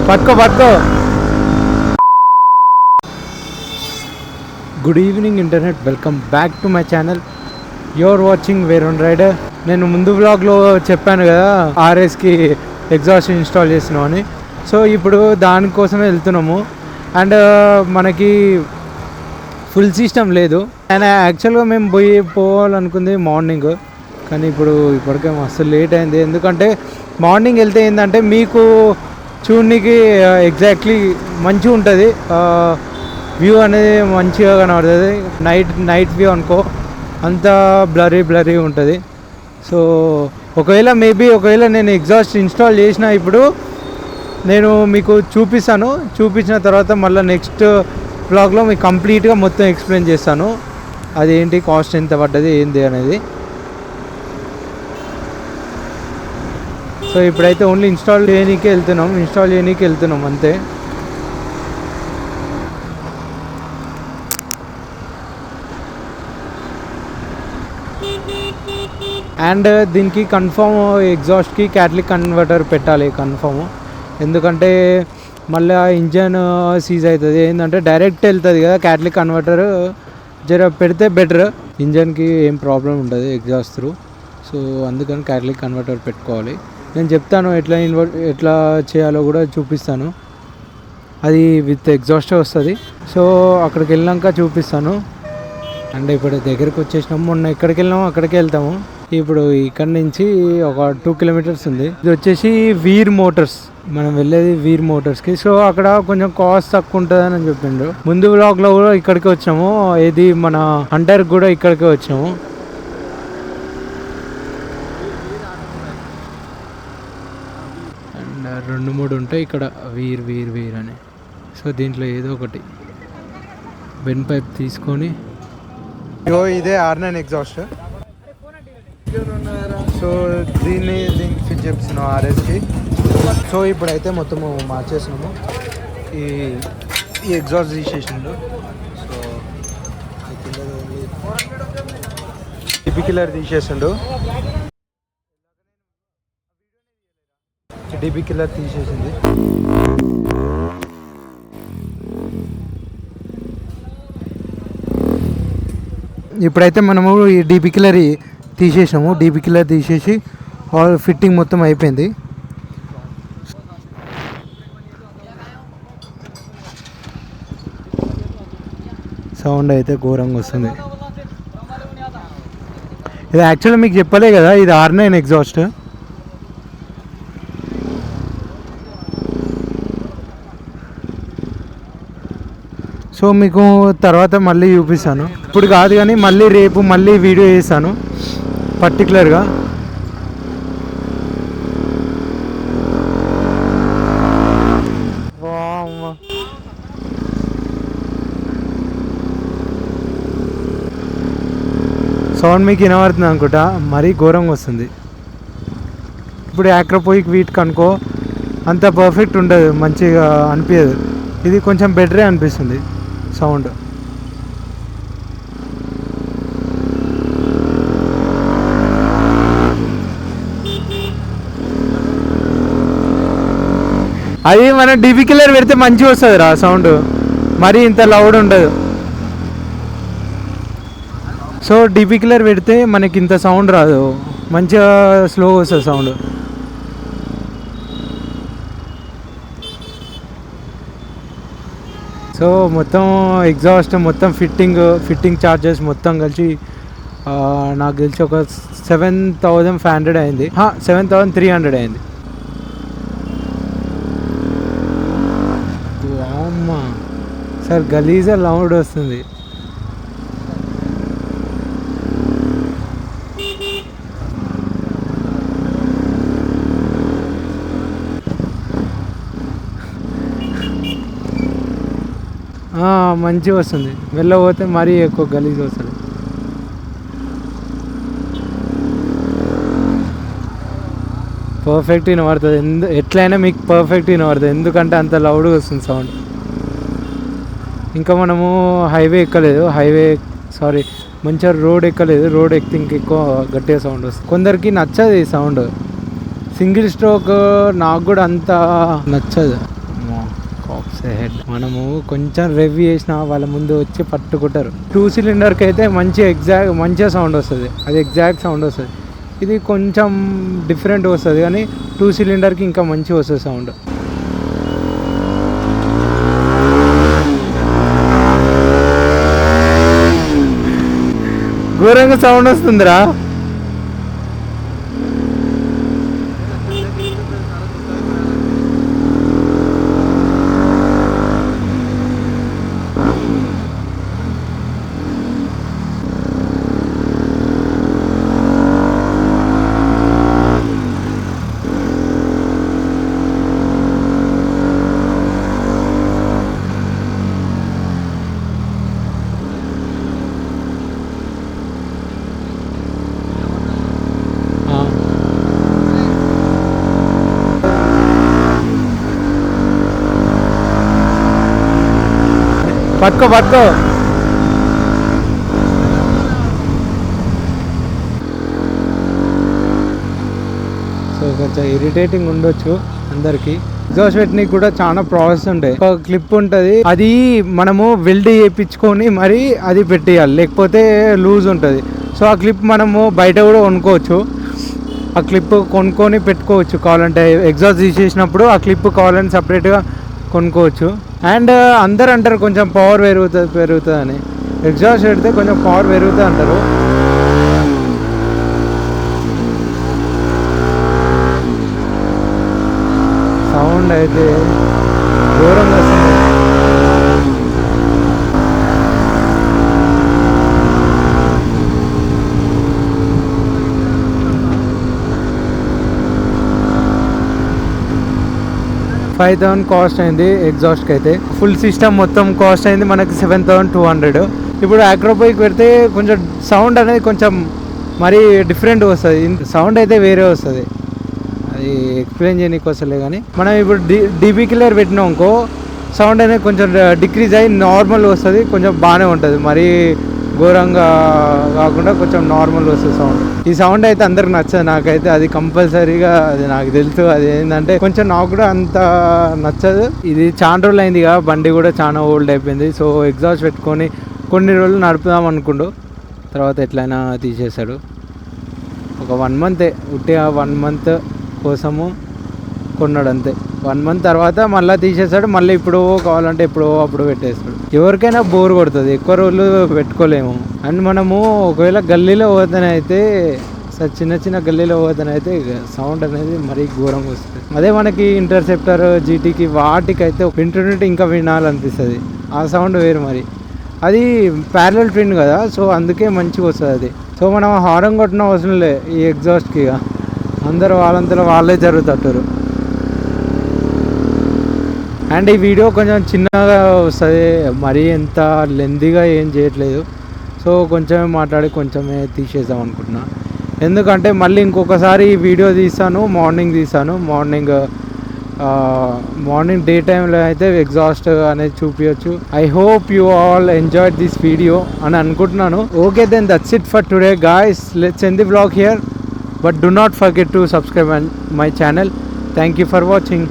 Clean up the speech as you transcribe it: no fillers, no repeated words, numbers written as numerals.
పట్టుకో. Good evening internet, welcome back to my channel. You're watching వేరన్ rider. నేను ముందు వ్లాగ్లో చెప్పాను కదా ఆర్ఎస్కి ఎగ్జాస్ట్ ఇన్స్టాల్ చేస్తున్నాం అని. సో ఇప్పుడు దానికోసమే వెళ్తున్నాము. అండ్ మనకి ఫుల్ సిస్టమ్ లేదు. అండ్ యాక్చువల్గా మేము పోవాలనుకుంది మార్నింగ్, కానీ ఇప్పటికే మస్తు లేట్ అయింది. ఎందుకంటే మార్నింగ్ వెళ్తే ఏంటంటే మీకు చూడడానికి ఎగ్జాక్ట్లీ మంచిగా ఉంటుంది, వ్యూ అనేది మంచిగా కనబడుతుంది. నైట్ వ్యూ అనుకో, అంతా బ్లరీ ఉంటుంది. సో ఒకవేళ నేను ఎగ్జాస్ట్ ఇన్స్టాల్ చేసిన ఇప్పుడు నేను మీకు చూపించిన తర్వాత మళ్ళీ నెక్స్ట్ బ్లాగ్లో మీకు కంప్లీట్గా మొత్తం ఎక్స్ప్లెయిన్ చేస్తాను. అదేంటి, కాస్ట్ ఎంత పడ్డది, ఏంది అనేది. సో ఇప్పుడైతే ఓన్లీ ఇన్స్టాల్ చేయనీకే వెళ్తున్నాం అంతే. అండ్ దీనికి కన్ఫర్మ్ ఎగ్జాస్ట్కి క్యాటలిక్ కన్వర్టర్ పెట్టాలి కన్ఫర్మ్. ఎందుకంటే మళ్ళీ ఇంజన్ సీజ్ అవుతుంది. ఏంటంటే డైరెక్ట్ వెళ్తుంది కదా క్యాటలిక్ కన్వర్టర్, జర పెడితే బెటర్. ఇంజన్కి ఏం ప్రాబ్లం ఉండదు ఎగ్జాస్ట్ త్రూ. సో అందుకని క్యాటలిక్ కన్వర్టర్ పెట్టుకోవాలి. నేను చెప్తాను ఎట్లా చేయాలో కూడా చూపిస్తాను. అది విత్ ఎగ్జాస్టే వస్తుంది. సో అక్కడికి వెళ్ళాక చూపిస్తాను. అండ్ ఇప్పుడు దగ్గరికి వచ్చేసినాము. మొన్న ఎక్కడికి వెళ్ళాము అక్కడికే వెళ్తాము. ఇప్పుడు ఇక్కడ నుంచి ఒక 2 కిలోమీటర్స్ ఉంది. ఇది వచ్చేసి వీర్ మోటార్స్, మనం వెళ్ళేది వీర్ మోటార్స్కి. సో అక్కడ కొంచెం కాస్ట్ తక్కువ ఉంటుందని చెప్పిండ్రు. ముందు బ్లాగ్లో కూడా ఇక్కడికి వచ్చాము, ఏది మన హంటర్ కూడా ఇక్కడికే వచ్చాము. అండ్ 2-3 ఉంటాయి ఇక్కడ వీర్ అని. సో దీంట్లో ఏదో ఒకటి బెన్ పైప్ తీసుకొని, ఇదే R9 ఎగ్జాస్ట్. సో దీనికి ఫిట్ చేస్తున్నాం ఆర్ఎస్కి. సో ఇప్పుడైతే మొత్తం మార్చేసినాము. ఈ ఎగ్జాస్ట్ తీసేసిండు. సో డిపి కిల్లర్ తీసేసిండు. డిపి కిల్లర్ తీసేసింది. ఇప్పుడైతే మనము ఈ డిపి కిల్లర్ తీసేసాము. డిపి కిల్లర్ తీసేసి ఆల్ ఫిట్టింగ్ మొత్తం అయిపోయింది. సౌండ్ అయితే ఘోరంగా వస్తుంది. ఇది యాక్చువల్గా మీకు చెప్పలే కదా, ఇది R9 ఎగ్జాస్ట్. సో మీకు తర్వాత మళ్ళీ చూపిస్తాను. ఇప్పుడు కాదు కానీ రేపు వీడియో చేస్తాను పర్టికులర్గా. సౌండ్ మీకు వినబడుతుంది అనుకుంటా, మరీ ఘోరంగా వస్తుంది. ఇప్పుడు యాక్రోపోయిక్ వీటికి అనుకో అంత పర్ఫెక్ట్ ఉండదు, మంచిగా అనిపించదు. ఇది కొంచెం బెటరే అనిపిస్తుంది సౌండ్. అది మనం డిపి కిల్లర్ పెడితే మంచిగా వస్తుంది రా సౌండ్, మరీ ఇంత లౌడ్ ఉండదు. సో డిపి కిల్లర్ పెడితే మనకి ఇంత సౌండ్ రాదు, మంచిగా స్లో వస్తుంది సౌండ్. సో మొత్తం ఎగ్జాస్ట్ మొత్తం ఫిట్టింగ్ ఛార్జెస్ మొత్తం కలిసి నాకు తెలిసి ఒక 7,500 అయింది. 7,300 అయింది. అమ్మా సార్, గలీజా లౌడ్ వస్తుంది. మంచిగా వస్తుంది. వెళ్ళబోతే మరీ ఎక్కువ గలీజ్ వస్తుంది. పర్ఫెక్ట్ వినబడుతుంది. ఎట్లయినా మీకు పర్ఫెక్ట్ వినబడుతుంది, ఎందుకంటే అంత లౌడ్గా వస్తుంది సౌండ్. ఇంకా మనము మంచిగా రోడ్ ఎక్కలేదు. రోడ్ ఎక్కితే ఇంకెక్కువ గట్టిగా సౌండ్ వస్తుంది. కొందరికి నచ్చదు ఈ సౌండ్. సింగిల్ స్ట్రోక్ నాకు కూడా అంత నచ్చదు. Steps head. మనము కొంచెం రెవ్ చేసినా వాళ్ళ ముందు వచ్చి పట్టుకుంటారు. 2 సిలిండర్కి అయితే మంచిగా సౌండ్ వస్తుంది, అది ఎగ్జాక్ట్ సౌండ్ వస్తుంది. ఇది కొంచెం డిఫరెంట్ వస్తుంది కానీ 2 సిలిండర్కి ఇంకా మంచిగా వస్తుంది సౌండ్. ఘోరంగా సౌండ్ వస్తుందిరా. పట్టుకో సో కొంచెం ఇరిటేటింగ్ ఉండొచ్చు అందరికి. ఎగ్జాస్ట్ పెట్టినకి కూడా చాలా ప్రాసెస్ ఉంటాయి. ఒక క్లిప్ ఉంటుంది, అది మనము వెల్డ్ చేయించుకొని మరి అది పెట్టేయాలి, లేకపోతే లూజ్ ఉంటుంది. సో ఆ క్లిప్ మనము బయట కూడా కొనుక్కోవచ్చు. ఆ క్లిప్ కొనుక్కొని పెట్టుకోవచ్చు కావాలంటే. ఎగ్జాస్ట్ తీసేసినప్పుడు ఆ క్లిప్ కావాలని సపరేట్గా కొనుక్కోవచ్చు. అండ్ అందరు అంటారు కొంచెం పవర్ పెరుగుతుంది అని. ఎగ్జాస్ట్ పెడితే కొంచెం పవర్ పెరుగుతుంది అంటారు. సౌండ్ అయితే ఘోరంగా వస్తుంది. $5,000 కాస్ట్ అయింది ఎగ్జాస్ట్కి అయితే. ఫుల్ సిస్టమ్ మొత్తం కాస్ట్ అయింది మనకి $7,200. ఇప్పుడు అక్రోబైక్ పెడితే కొంచెం సౌండ్ అనేది కొంచెం మరీ డిఫరెంట్ వస్తుంది. సౌండ్ అయితే వేరే వస్తుంది, అది ఎక్స్ప్లెయిన్ చేయడానికి వస్తలే. కానీ మనం ఇప్పుడు డీబీ కిల్లర్ పెట్టినాం అనుకో, సౌండ్ అనేది కొంచెం డిక్రీజ్ అయ్యి నార్మల్ వస్తుంది, కొంచెం బాగానే ఉంటుంది. మరీ ఘోరంగా కాకుండా కొంచెం నార్మల్ వస్తుంది సౌండ్. ఈ సౌండ్ అయితే అందరికి నచ్చదు, నాకైతే అది కంపల్సరీగా అది నాకు తెలుసు. అది ఏంటంటే కొంచెం నాకు కూడా అంత నచ్చదు. ఇది చాలా రోజులు అయింది కదా, బండి కూడా చాలా ఓల్డ్ అయిపోయింది. సో ఎగ్జాస్ట్ పెట్టుకొని కొన్ని రోజులు నడుపుదాం అనుకుంటూ తర్వాత ఎట్లయినా తీసేశాడు. ఒక 1 మంత్ ఉట్టిగా 1 మంత్ కోసము కొన్నాడు అంతే. 1 మంత్ తర్వాత మళ్ళీ తీసేస్తాడు. మళ్ళీ ఇప్పుడు కావాలంటే ఎప్పుడో అప్పుడు పెట్టేస్తాడు. ఎవరికైనా బోర్ కొడుతుంది, ఎక్కువ రోజులు పెట్టుకోలేము. అండ్ మనము ఒకవేళ గల్లీలో పోతేనైతే చిన్న గల్లీలో పోతేనైతే సౌండ్ అనేది మరీ ఘోరంగా వస్తుంది. అదే మనకి ఇంటర్సెప్టర్ జీటీకి వాటికైతే వింటుంటే ఇంకా వినాలనిపిస్తుంది. ఆ సౌండ్ వేరు. మరి అది ప్యారలల్ ట్విన్ కదా, సో అందుకే మంచిగా వస్తుంది అది. సో మనం హారన్ కొట్టిన అవసరం లే ఈ ఎగ్జాస్ట్కి. అందరూ వాళ్ళంతలో వాళ్ళే జరుగుతారు. అండ్ ఈ వీడియో కొంచెం చిన్నగా వస్తుంది, మరీ ఎంత లెంతీగా ఏం చేయట్లేదు. సో కొంచెమే మాట్లాడి కొంచెమే తీసేద్దాం అనుకుంటున్నా. ఎందుకంటే మళ్ళీ ఇంకొకసారి ఈ వీడియో తీస్తాను, మార్నింగ్ తీస్తాను. మార్నింగ్ డే టైంలో అయితే ఎగ్జాస్ట్ అనేది చూపించచ్చు. I hope you all enjoyed this video అని అనుకుంటున్నాను. Okay then that's it for today guys. Let's end the vlog here, but do not forget to subscribe on my channel. Thank you for watching.